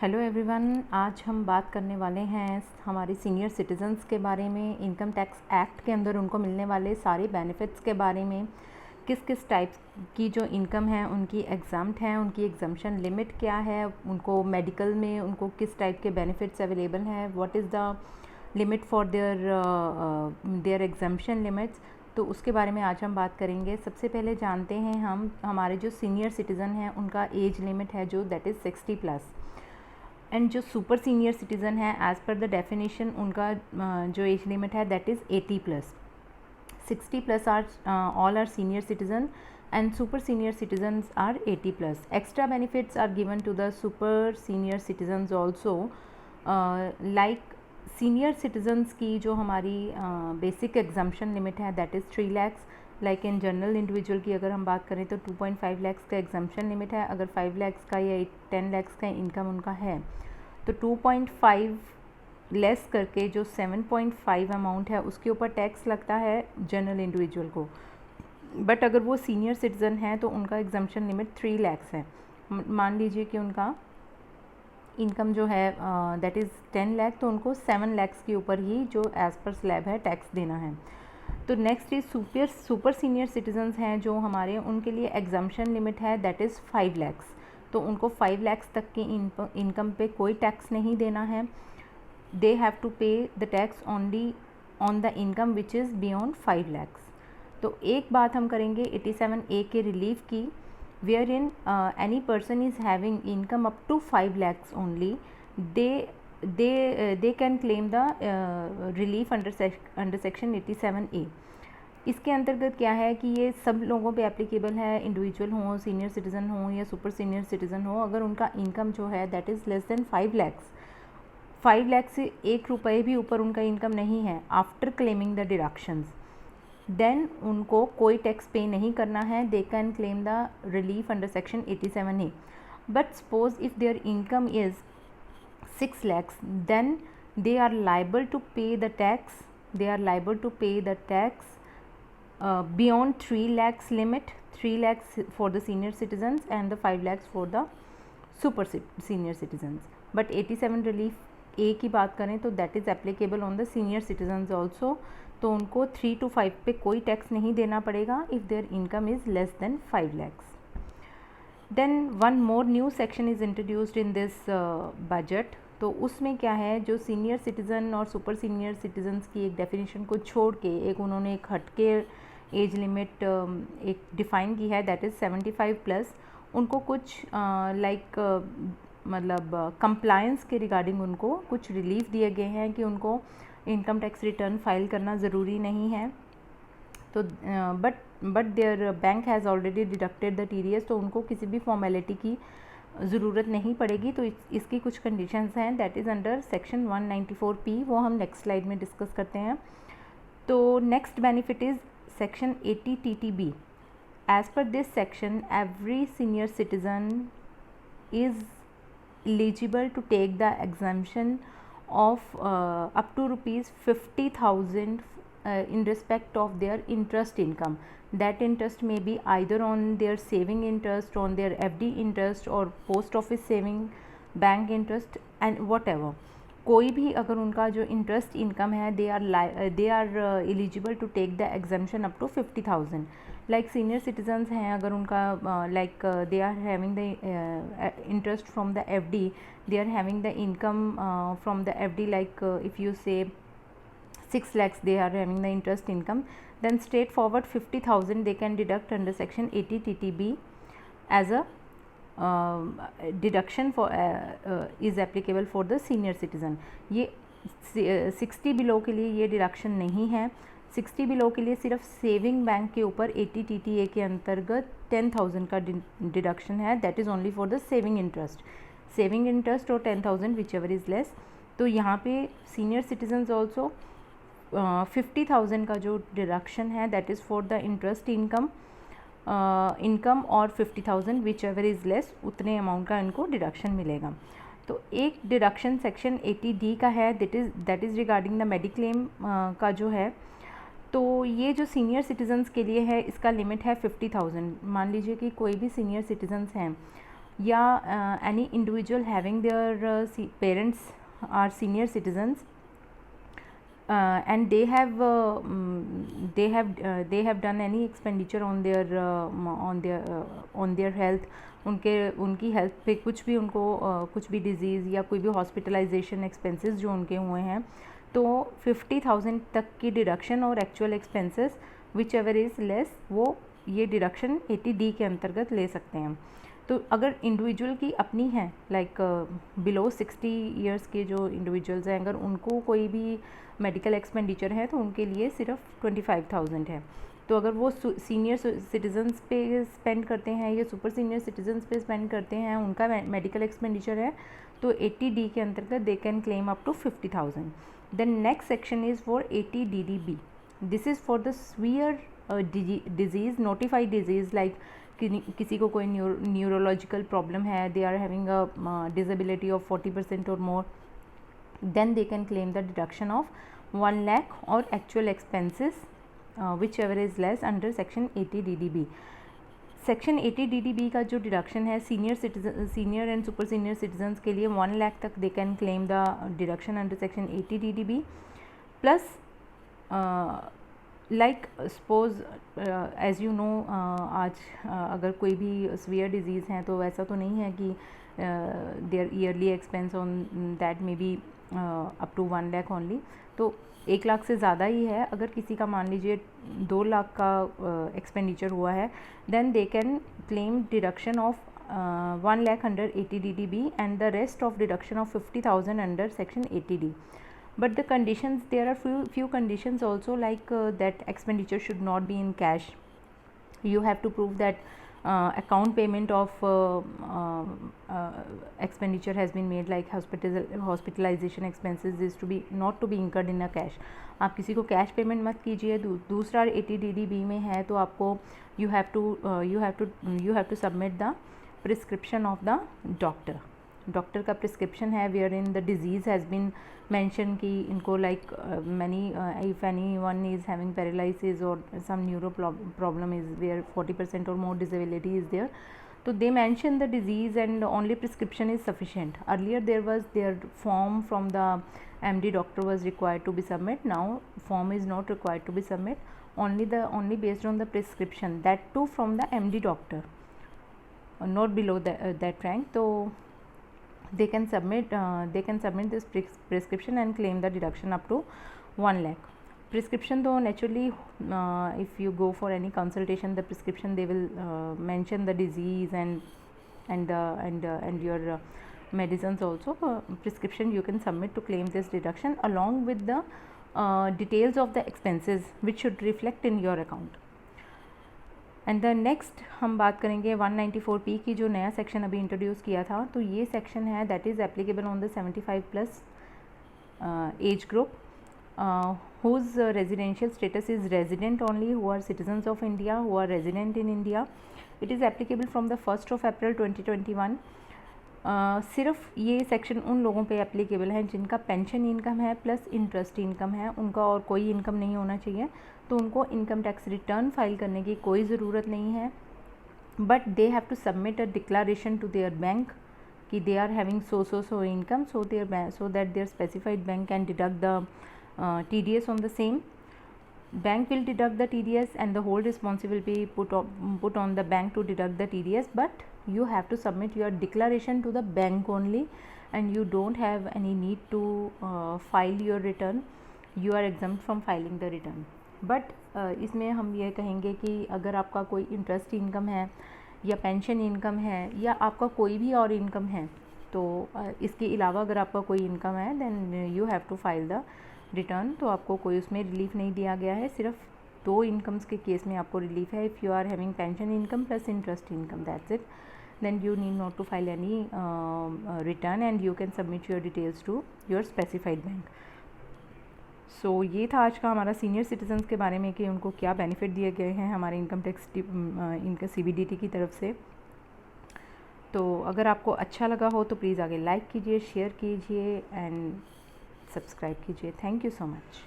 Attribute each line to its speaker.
Speaker 1: Hello everyone, आज हम बात करने वाले हैं हमारे सीनियर सिटीजन्स के बारे में। इनकम टैक्स एक्ट के अंदर उनको मिलने वाले सारे बेनिफिट्स के बारे में, किस किस टाइप की जो इनकम है उनकी एग्जाम्प्ट हैं, उनकी एग्जम्पशन लिमिट क्या है, उनको मेडिकल में उनको किस टाइप के बेनिफिट्स अवेलेबल हैं, what is the limit for their exemption limits. तो उसके बारे में आज हम बात करेंगे। सबसे पहले जानते हैं हम हमारे जो सीनियर सिटीज़न हैं उनका एज लिमिट है जो दैट इज़ 60+। एंड जो सुपर सीनियर सिटीज़न है एज़ पर द डेफिनेशन उनका जो एज लिमिट है that is 80+। 60+ are all are senior citizen and super senior citizens are 80+. Extra benefits are given to the super senior citizens also, like senior citizens की जो हमारी basic exemption limit है that is 3 lakhs. Like in general individual की अगर हम बात करें तो 2.5 lakhs का एग्जाम्पशन लिमिट है। अगर 5 lakhs का या 10 lakhs का इनकम उनका है तो 2.5 लेस करके जो 7.5 अमाउंट है उसके ऊपर टैक्स लगता है जनरल इंडिविजुअल को। बट अगर वो सीनियर सिटीज़न है तो उनका एग्जाम्पशन लिमिट 3 lakhs है। मान लीजिए कि उनका इनकम जो है दैट इज़ 10 लाख, तो उनको 7 lakhs के ऊपर ही जो एज़ पर स्लैब है टैक्स देना है। तो next is super senior citizens हैं जो हमारे, उनके लिए एग्जाम्पशन लिमिट है दैट इज़ 5 lakhs। तो उनको 5 lakhs तक की इनकम पे कोई टैक्स नहीं देना है। दे हैव टू पे the tax only on the income which is beyond 5 lakhs। तो एक बात हम करेंगे 87A के रिलीफ की, wherein any person is having income up to 5 lakhs only, they can claim the relief under section 87A। इसके अंतर्गत क्या है कि ये सब लोगों पे एप्लीकेबल है, इंडिविजुअल हो, सीनियर सिटीज़न हो या सुपर सीनियर सिटीज़न हो। अगर उनका इनकम जो है that is less than 5 lakhs, 5 lakh से 1 रुपये भी ऊपर उनका इनकम नहीं है after claiming the deductions, then उनको कोई टैक्स पे नहीं करना है। They can claim the relief under section 87A। But suppose if their income is 6 lakhs, then they are liable to pay the tax, beyond 3 lakhs limit, 3 lakhs for the senior citizens and the 5 lakhs for the super senior citizens। but 87 relief A की बात करें तो that is applicable on the senior citizens also। तो उनको 3 to 5 पे कोई tax नहीं देना पड़ेगा if their income is less than 5 lakhs। Then one more new section is introduced in this budget। तो उसमें क्या है, जो सीनियर सिटीज़न और सुपर सीनियर सिटीजन्स की एक डेफिनेशन को छोड़ के एक उन्होंने एक हटके एज लिमिट एक डिफ़ाइन की है दैट इज़ 75+। उनको कुछ मतलब कंप्लायंस के रिगार्डिंग उनको कुछ रिलीफ दिए गए हैं कि उनको इनकम टैक्स रिटर्न फाइल करना ज़रूरी नहीं है। तो but there bank has already deducted the TDS, तो उनको किसी भी फॉर्मेलिटी की ज़रूरत नहीं पड़ेगी। तो इसकी कुछ कंडीशंस हैं that is under section 194P, वो हम नेक्स्ट स्लाइड में डिस्कस करते हैं। तो next benefit is section 80 TTB। As per this section every senior citizen is eligible to take the exemption of up to ₹50,000 in respect of their interest income. That interest may be either on their saving interest, on their FD interest or post office saving bank interest and whatever। कोई भी अगर उनका जो interest income है they are eligible to take the exemption up to 50,000। Like senior citizens हैं, अगर उनका like they are having the interest from the FD, they are having the income from the FD, like if you say 6 lakhs they are having the interest income, then straightforward 50,000 they can deduct under section 80 TTB as a deduction for is applicable for the senior citizen। ये 60 below के लिए ये deduction नहीं है। 60 below के लिए सिर्फ saving bank के ऊपर 80 TTA के अंतर्गत 10,000 का डिडक्शन है, that is only for the saving interest और 10,000 विच एवर इज़ लेस। तो यहाँ पे सीनियर सिटीजन्स ऑल्सो 50,000 का जो डिडक्शन है that is for the interest income और 50,000 विच एवर इज़ लेस, उतने अमाउंट का इनको डिडक्शन मिलेगा। तो एक डिडक्शन सेक्शन 80D का है that is regarding the mediclaim का जो है। तो ये जो सीनियर सिटीजन्स के लिए है इसका लिमिट है 50,000। मान लीजिए कि कोई भी सीनियर सिटीजन्स हैं या any individual having their parents are senior citizens and they have done any expenditure on their health, उनकी हेल्थ पे कुछ भी उनको कुछ भी डिजीज़ या कोई भी हॉस्पिटलाइजेशन एक्सपेंसेस जो उनके हुए हैं, तो 50,000 तक की डिडक्शन और actual expenses which ever is less, वो ये डिडक्शन 80D के अंतर्गत ले सकते हैं। तो अगर इंडिविजुअल की अपनी है, लाइक बिलो 60 ईयर्स के जो इंडिविजुअल्स हैं, अगर उनको कोई भी मेडिकल एक्सपेंडिचर है तो उनके लिए सिर्फ 25,000 है। तो अगर वो सीनियर सिटीजन्स पे स्पेंड करते हैं या सुपर सीनियर सिटीजन्स पे स्पेंड करते हैं, उनका मेडिकल एक्सपेंडिचर है, तो 80D के अंतर्गत they can claim up to 50,000। Then next section is for 80DDB। This is for the severe disease, notified disease, like किसी को कोई न्यूरोलॉजिकल प्रॉब्लम है, they are having a disability of 40% और more, then they can claim the deduction of 1 lakh or actual expenses whichever is less under section 80DDB। Section 80DDB का जो deduction है senior and super senior citizens के लिए 1 लाख तक they can claim the deduction under section 80DDB plus like suppose as you know, आज अगर कोई भी सीवियर डिजीज़ हैं तो ऐसा तो नहीं है कि their yearly expense on that may be up to 1 lakh only, तो 1 लाख से ज़्यादा ही है। अगर किसी का मान लीजिए 2 लाख का एक्सपेंडिचर हुआ है, then they can claim deduction of 1 lakh under 80DDB and the rest of deduction of 50,000 under section 80D। But the conditions, there are few conditions also, like that expenditure should not be in cash. You have to prove that account payment of expenditure has been made, like hospitalization expenses is to be not to be incurred in a cash. आप किसी को cash payment मत कीजिए। दूसरा 80DDB में है तो आपको you have to submit the prescription of the doctor का प्रिस्क्रिप्शन है wherein the disease has been mention कि इनको like many if any one is having paralysis और some neuro problem is where 40% और मोर डिसेबिलिटी इज़ देयर, तो they mention the disease and only prescription is sufficient. Earlier there form from the MD doctor was required to be submit. Now form is not required to be submit, only based on the prescription, that too from the MD doctor, not below that rank. So they can submit this prescription and claim the deduction up to 1 lakh. Prescription though, naturally if you go for any consultation, the prescription they will mention the disease and your medicines also. Prescription you can submit to claim this deduction along with the details of the expenses which should reflect in your account. And the next हम बात करेंगे 194P की, जो नया section अभी introduce किया था। तो ये सेक्शन है that is applicable on the 75+ age group whose residential status is resident only, who are citizens of India, who are resident in India. It is applicable from the 1st of April 2021. सिर्फ ये section उन लोगों पे applicable है जिनका pension income है plus interest income है, उनका और कोई इनकम नहीं होना चाहिए, तो उनको इनकम टैक्स रिटर्न फाइल करने की कोई ज़रूरत नहीं है। But they have to submit a declaration to their bank कि they are having so income, so that their specified bank can deduct the TDS on the same. Bank will deduct the TDS and the whole responsibility put on the bank to deduct the TDS, but you have to submit your declaration to the bank only and you don't have any need to file your return. You are exempt from filing the return. But इसमें हम ये कहेंगे कि अगर आपका कोई interest income है या पेंशन इनकम है या आपका कोई भी और इनकम है, तो इसके अलावा अगर आपका कोई इनकम है then you have to file the return. तो आपको कोई उसमें रिलीफ नहीं दिया गया है, सिर्फ 2 इनकम्स के केस में आपको रिलीफ है। If you are having pension income plus interest income, that's it, then you need not to file any return and you can submit your details to your specified bank. So ये था आज का हमारा senior citizens के बारे में कि उनको क्या बेनिफिट दिए गए हैं हमारे इनकम टैक्स इनका CBDT की तरफ से। तो अगर आपको अच्छा लगा हो तो प्लीज़ आगे लाइक कीजिए, शेयर कीजिए एंड सब्सक्राइब कीजिए। Thank you so much.